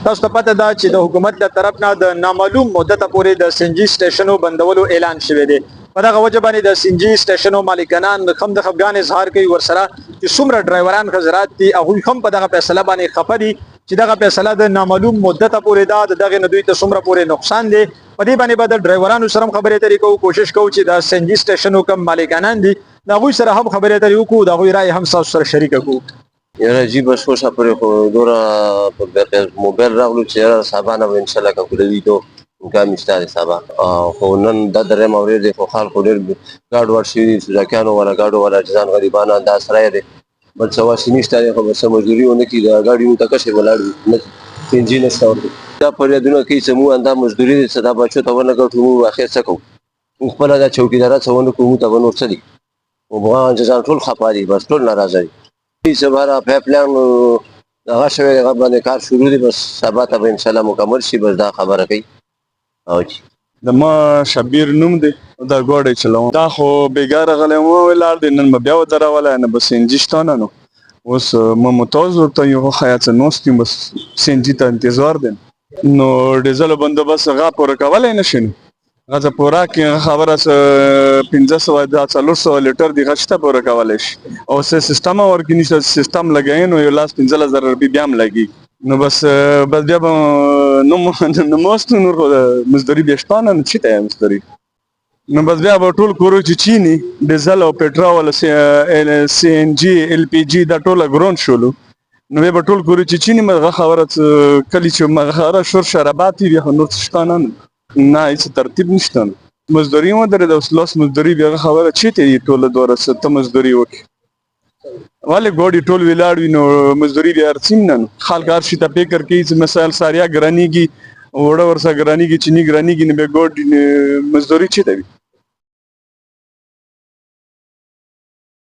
تاسو ته پته ده چې د حکومت له طرف نه د نامعلوم مدته پورې د سنجي سټیشنو بندولو اعلان شوی دی. په دغه وجه باندې د سنجي سټیشنو مالکانان هم د خفګان اظهار کوي. ورسره چې څومره ډرایوران حضرات دي هغوی هم په دغه فیصله باندې خفه دي چې دغه فیصله د نامعلوم مدته پورې ده. د دغې نه دوی ته څومره پورې نقصان دی په دې باندې به د ډرایورانو سره هم خبرې اترې کوو. کوشش کوو چې د سنجي سټیشنو کوم مالکانان دي د هغوی سره هم خبرې اترې وکړو، د هغوی رایې هم ستاسو سره شریکه کړو. یاره جی بس خوشا پرې خو دوره په موبایل راغلو چې یاره سبا نه به انشاءالله کنکلوي تو امکان شته دی سبا. خو نن دا درېیم اورېد دی خو خلکو ډېر ګاډ واډ شوي دي، سوزاکیانو والا ګاډو والا ځان غریبان انداز سړی دی بل څه واسې نشته دی. خو به څه مزدوري ونه کړي د ګاډي مونږ ته کشې ولاړ وي، نه سینجي نشته ورته. دا فریادونه کوي چې موږ همدا مزدوري دی څه دا بچو ته ونه ګټو، موږ اخر څه کوو؟ موږ خپله دا چوکیداره څه ونه کړو، موږ ته به نور څه دي؟ ځان ټول خفه دي، بس ټول ناراضه دي. چې بهر پایپ لاین هغه شوی هغه باندې کار شروع دی، بس سبا ته به انشاءالله مکمل شي. بس دا خبره کوي. او د ما شبیر نوم دی، دا ګاډی چلوم. دا خو بېګا راغلی وم ولاړ دی، نن به بیا ودرولی، نه به سینجي شته نه. نو اوس ما متوز ورته یو ښه څه ناست یم، بس سینجي ته انتظار دی. نو ډیزلو بندوبست هغه پوره کولی نه شي. نو هغه څه پوره کړي خبره څه 500 دا 400 لیټر دی هغه شته پوره کولی شي. او څه سیسټم ورکړي نشته، سیسټم لګوي نو یو لاس 15,000 روپۍ بیا هم لګي. نو بس بیا به نو ماست نور خو د مزدوري بیا شته نه، چېرته یې مزدوري؟ نو بس بیا به ټول کورو چې چیني ډیزل او پټرول سی ان جي ال پی جي دا ټوله ګرون شولو. نو بیا به ټول کورو چې چیني هغه خبره کلي چې هغه شور شرابات وي بیا خو نور څه شته نه، نه هېڅ ترتیب نشته. مزدوري ودرېده، اوس لاس مزدوري بیا هغه خبره چېرته دي ټوله دوره ته مزدوري وکړي؟ ولې ګاډي ټول ولاړ وي نو مزدوري بیا ارڅیم نه. خلک هر شي ته فکر کوي چې مثال ساریا ګرانېږي، اوړه ورسره ګرانېږي، چیني ګرانېږي، نو بیا ګاډي مزدوري چېرته وي؟